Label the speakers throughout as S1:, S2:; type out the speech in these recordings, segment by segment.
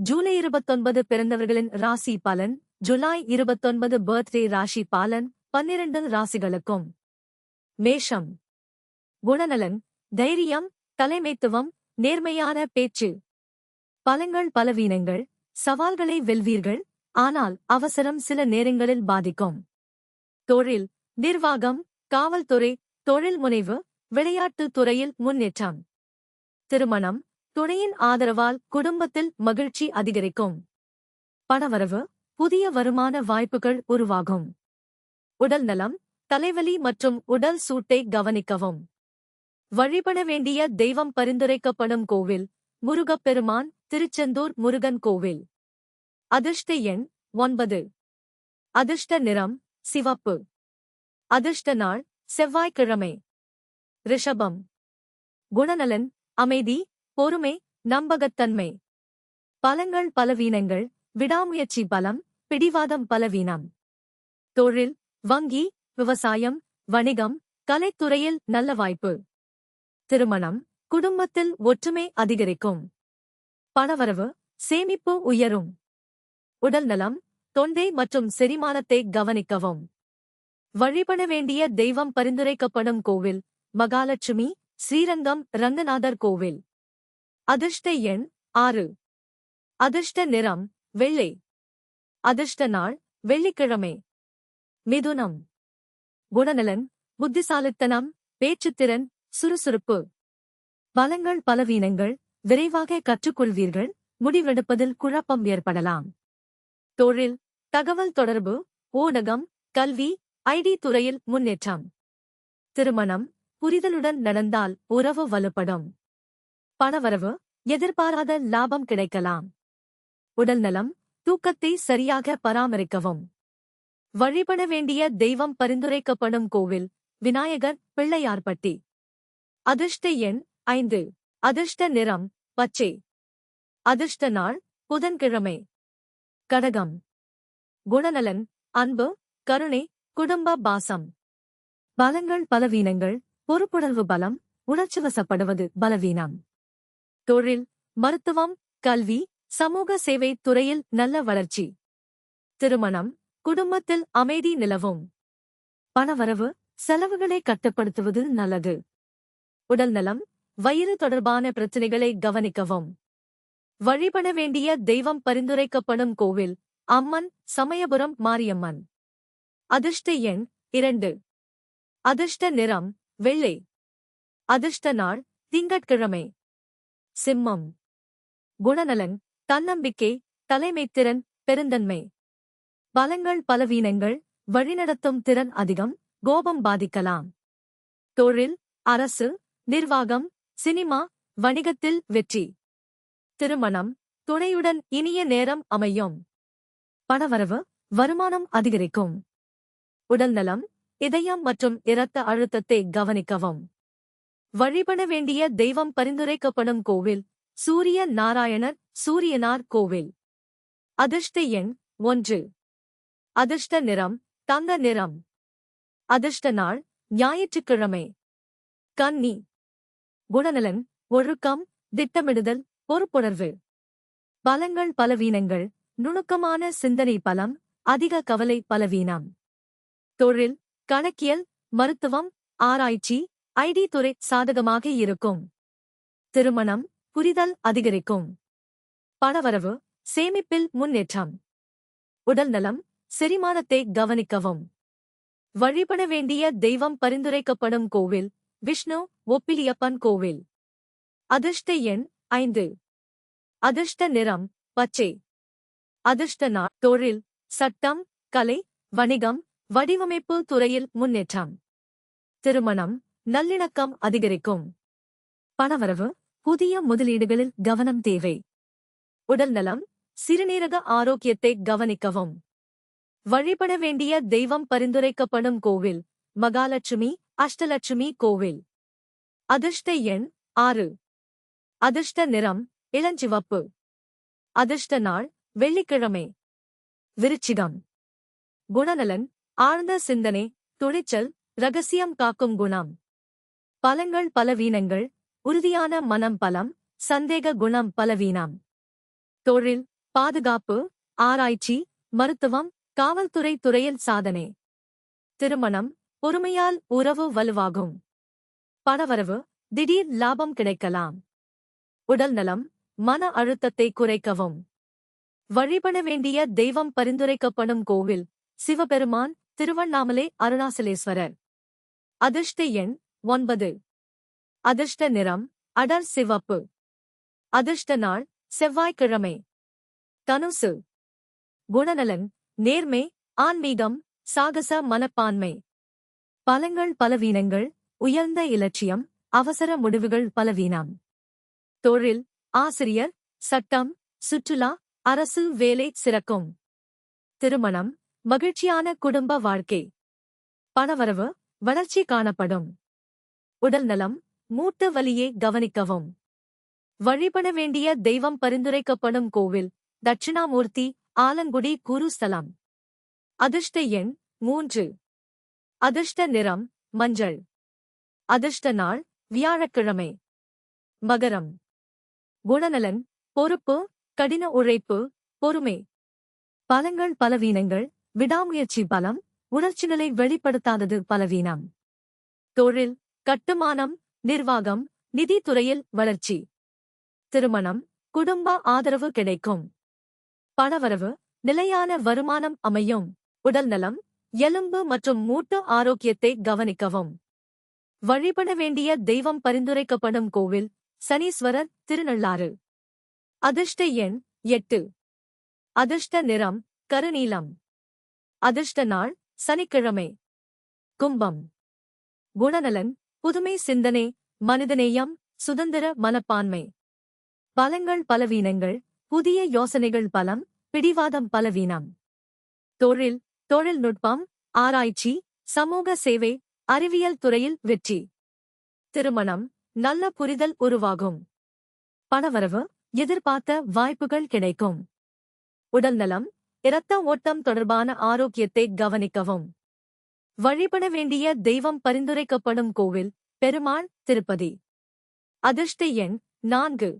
S1: ஜூலை 29 பிறந்தவர்களின் ராசி பலன். ஜூலை 29 பர்த்டே ராசி பலன் 12 ராசிகளுக்கும். மேஷம். குணநலன், தைரியம், தலைமைத்துவம், நேர்மையான பேச்சு. பலங்கள் பலவீனங்கள், சவால்களை வெல்வீர்கள், ஆனால் அவசரம் சில நேரங்களில் பாதிக்கும். தொழில், நிர்வாகம், காவல்துறை, தொழில் முனைவு, விளையாட்டுத் துறையில் முன்னேற்றம். திருமணம், துணையின் ஆதரவால் குடும்பத்தில் மகிழ்ச்சி அதிகரிக்கும். பணவரவு, புதிய வருமான வாய்ப்புகள் உருவாகும். உடல் நலம், தலைவலி மற்றும் உடல் சூட்டை கவனிக்கவும். வழிபட வேண்டிய தெய்வம் பரிந்துரைக்கப்படும் கோவில். முருகப்பெருமான், திருச்செந்தூர் முருகன் கோவில். அதிர்ஷ்ட எண் 9. அதிர்ஷ்ட நிறம் சிவப்பு. அதிர்ஷ்ட நாள் செவ்வாய்க்கிழமை. ரிஷபம். குணநலன், அமைதி, பொறுமை, நம்பகத்தன்மை. பலங்கள் பலவீனங்கள், விடாமுயற்சி பலம், பிடிவாதம் பலவீனம். தொழில், வங்கி, விவசாயம், வணிகம், கலைத்துறையில் நல்ல வாய்ப்பு. திருமணம், குடும்பத்தில் ஒற்றுமை அதிகரிக்கும். பணவரவு, சேமிப்பு உயரும். உடல் நலம், தொண்டை மற்றும் செரிமானத்தை கவனிக்கவும். வழிபட வேண்டிய தெய்வம் பரிந்துரைக்கப்படும் கோவில். மகாலட்சுமி, ஸ்ரீரங்கம் ரங்கநாதர் கோவில். அதிர்ஷ்ட எண் 6. அதிர்ஷ்ட நிறம் வெள்ளை. அதிர்ஷ்ட நாள் வெள்ளிக்கிழமை. மிதுனம். குணநலன், புத்திசாலித்தனம், பேச்சுத்திறன், சுறுசுறுப்பு. பலங்கள் பலவீனங்கள், விரைவாக கற்றுக்கொள்வீர்கள், முடிவெடுப்பதில் குழப்பம் ஏற்படலாம். தொழில், தகவல் தொடர்பு, ஊடகம், கல்வி, ஐடி துறையில் முன்னேற்றம். திருமணம், புரிதலுடன் நடந்தால் உறவு வலுப்படும். பணவரவு, எதிர்பாராத லாபம் கிடைக்கலாம். உடல் நலம், தூக்கத்தை சரியாக பராமரிக்கவும். வழிபட வேண்டிய தெய்வம் பரிந்துரைக்கப்படும் கோவில். விநாயகர், பிள்ளையார்பட்டி. அதிர்ஷ்ட எண் 5. அதிர்ஷ்ட நிறம் பச்சை. அதிர்ஷ்ட நாள் புதன்கிழமை. கடகம். குணநலன், அன்பு, கருணை, குடும்ப பாசம். பலங்கள் பலவீனங்கள், பொறுப்புணர்வு பலம், உணர்ச்சிவசப்படுவது பலவீனம். தொழில், மருத்துவம், கல்வி, சமூக சேவை துறையில் நல்ல வளர்ச்சி. திருமணம், குடும்பத்தில் அமைதி நிலவும். பணவரவு, செலவுகளை கட்டுப்படுத்துவது நல்லது. உடல் நலம், வயிறு தொடர்பான பிரச்சினைகளை கவனிக்கவும். வழிபட வேண்டிய தெய்வம் பரிந்துரைக்கப்படும் கோவில். அம்மன், சமயபுரம் மாரியம்மன். அதிர்ஷ்ட எண் 2. அதிர்ஷ்ட நிறம் வெள்ளை. அதிர்ஷ்ட நாள் திங்கட்கிழமை. சிம்மம். குணநலன், தன்னம்பிக்கை, தலைமைத்திறன், பெருந்தன்மை. பலங்கள் பலவீனங்கள், வழிநடத்தும் திறன் அதிகம், கோபம் பாதிக்கலாம். தொழில், அரசு, நிர்வாகம், சினிமா, வணிகத்தில் வெற்றி. திருமணம், துணையுடன் இனிய நேரம் அமையும். பணவரவு, வருமானம் அதிகரிக்கும். உடல் நலம், இதயம் மற்றும் இரத்த அழுத்தத்தை கவனிக்கவும். வழிபட வேண்டிய தெய்வம் பரிந்துரைக்கப்படும் கோவில். சூரிய நாராயணர், சூரியனார் கோவில். அதிர்ஷ்ட எண் 1. அதிர்ஷ்ட நிறம் தங்க நிறம். அதிர்ஷ்ட நாள் ஞாயிற்றுக்கிழமை. கன்னி. குணநலன், ஒழுக்கம், திட்டமிடுதல், பொறுப்புணர்வு. பலங்கள் பலவீனங்கள், நுணுக்கமான சிந்தனை பலம், அதிக கவலை பலவீனம். தொழில், கணக்கியல், மருத்துவம், ஆராய்ச்சி, ஐடி துறை சாதகமாக இருக்கும். திருமணம், புரிதல் அதிகரிக்கும். பணவரவு, சேமிப்பில் முன்னேற்றம். உடல் நலம், செரிமானத்தை கவனிக்கவும். வழிபட வேண்டிய தெய்வம் பரிந்துரைக்கப்படும் கோவில். விஷ்ணு, ஒப்பிலியப்பன் கோவில். அதிர்ஷ்ட எண் 5. அதிர்ஷ்ட நிறம் பச்சை. அதிர்ஷ்ட நாள் தொழில், சட்டம், கலை, வணிகம், வடிவமைப்பு துறையில் முன்னேற்றம். திருமணம், நல்லிணக்கம் அதிகரிக்கும். பணவரவு, புதிய முதலீடுகளில் கவனம் தேவை. உடல் நலம், சிறுநீரக ஆரோக்கியத்தை கவனிக்கவும். வழிபட வேண்டிய தெய்வம் பரிந்துரைக்கப்படும் கோவில். மகாலட்சுமி, அஷ்டலட்சுமி கோவில். அதிர்ஷ்ட எண் 6. அதிர்ஷ்ட நிறம் இளஞ்சிவப்பு. அதிர்ஷ்ட நாள் வெள்ளிக்கிழமை. விருச்சிகம். குணநலன், ஆழ்ந்த சிந்தனை, துணிச்சல், ரகசியம் காக்கும் குணம். பலங்கள் பலவீனங்கள், உறுதியான மனம் பலம், சந்தேக குணம் பலவீனம். தொழில், பாதுகாப்பு, ஆராய்ச்சி, மருத்துவம், காவல்துறை துறையில் சாதனை. திருமணம், பொறுமையால் உறவு வலுவாகும். பணவரவு, திடீர் லாபம் கிடைக்கலாம். உடல்நலம், மன அழுத்தத்தை குறைக்கவும். வழிபட வேண்டிய தெய்வம் பரிந்துரைக்கப்படும் கோவில் சிவபெருமான், திருவண்ணாமலை அருணாசலேஸ்வரர். அதிர்ஷ்ட எண் 9. அதிர்ஷ்ட நிறம் அடர் சிவப்பு. அதிர்ஷ்ட நாள் செவ்வாய்க்கிழமை. தனுசு. குணநலன், நேர்மை, ஆன்மீகம், சாகச மனப்பான்மை. பலங்கள் பலவீனங்கள், உயர்ந்த இலட்சியம், அவசர முடிவுகள் பலவீனம். தொழில், ஆசிரியர், சட்டம், சுற்றுலா, அரசு வேலை சிறக்கும். திருமணம், மகிழ்ச்சியான குடும்ப வாழ்க்கை. பணவரவு, வளர்ச்சி காணப்படும். உடல்நலம், மூட்டு வலியை கவனிக்கவும். வழிபட வேண்டிய தெய்வம் பரிந்துரைக்கப்படும் கோவில் தட்சிணாமூர்த்தி, ஆலங்குடி குருஸ்தலம். அதிர்ஷ்ட எண் 3. அதிர்ஷ்ட நிறம் மஞ்சள். அதிர்ஷ்ட நாள் வியாழக்கிழமை. மகரம். குணநலன், பொறுப்பு, கடின உழைப்பு, பொறுமை. பலங்கள் பலவீனங்கள், விடாமுயற்சி பலம், உணர்ச்சிகளை வெளிப்படுத்தாதது பலவீனம். தொழில், கட்டுமானம், நிர்வாகம், நிதித்துறையில் வளர்ச்சி. திருமணம், குடும்ப ஆதரவு கிடைக்கும். பணவரவு, நிலையான வருமானம் அமையும். உடல்நலம், எலும்பு மற்றும் மூட்டு ஆரோக்கியத்தை கவனிக்கவும். வழிபட வேண்டிய தெய்வம் பரிந்துரைக்கப்படும் கோவில் சனீஸ்வரர், திருநள்ளாறு. அதிர்ஷ்ட எண் 8. அதிர்ஷ்ட நிறம் கருநீலம். அதிர்ஷ்ட நாள் சனிக்கிழமை. கும்பம். குணநலன், புதுமை சிந்தனை, மனிதநேயம், சுதந்திர மனப்பான்மை. பலங்கள் பலவீனங்கள், புதிய யோசனைகள் பலம், பிடிவாதம் பலவீனம். தொழில், தொழில்நுட்பம், ஆராய்ச்சி, சமூக சேவை, அறிவியல் துறையில் வெற்றி. திருமணம், நல்ல புரிதல் உருவாகும். பணவரவு, எதிர்பார்த்த வாய்ப்புகள் கிடைக்கும். உடல்நலம், இரத்த ஓட்டம் தொடர்பான ஆரோக்கியத்தை கவனிக்கவும். வழிபட வேண்டிய தெய்வம் பரிந்துரைக்கப்படும் கோவில் பெருமாள், திருப்பதி. அதிர்ஷ்ட எண் 4.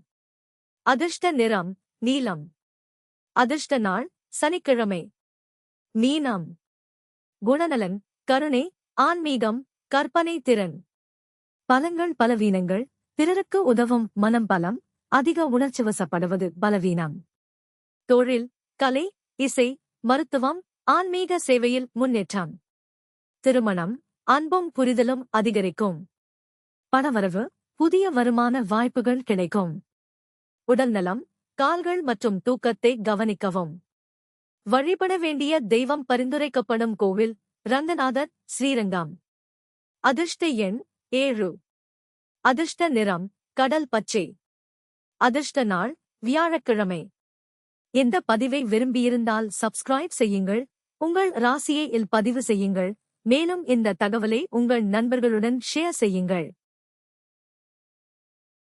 S1: அதிர்ஷ்ட நிறம் நீலம். அதிர்ஷ்ட நாள் சனிக்கிழமை. மீனம். குணநலன், கருணை, ஆன்மீகம், கற்பனை திறன். பலங்கள் பலவீனங்கள், பிறருக்கு உதவும் மனம் பலம், அதிக உணர்ச்சிவசப்படுவது பலவீனம். தொழில், கலை, இசை, மருத்துவம், ஆன்மீக சேவையில் முன்னேற்றம். திருமணம், அன்பும் புரிதலும் அதிகரிக்கும். பணவரவு, புதிய வருமான வாய்ப்புகள் கிடைக்கும். உடல்நலம், கால்கள் மற்றும் தூக்கத்தை கவனிக்கவும். வழிபட வேண்டிய தெய்வம் பரிந்துரைக்கப்படும் கோவில் ரங்கநாதர், ஸ்ரீரங்கம். அதிர்ஷ்ட எண் 7. அதிர்ஷ்ட நிறம் கடல் பச்சை. அதிர்ஷ்ட நாள் வியாழக்கிழமை. இந்த பதிவை விரும்பியிருந்தால் சப்ஸ்கிரைப் செய்யுங்கள். உங்கள் ராசியை பதிவு செய்யுங்கள். மேலும் இந்த தகவலை உங்கள் நண்பர்களுடன் ஷேர் செய்யுங்கள்.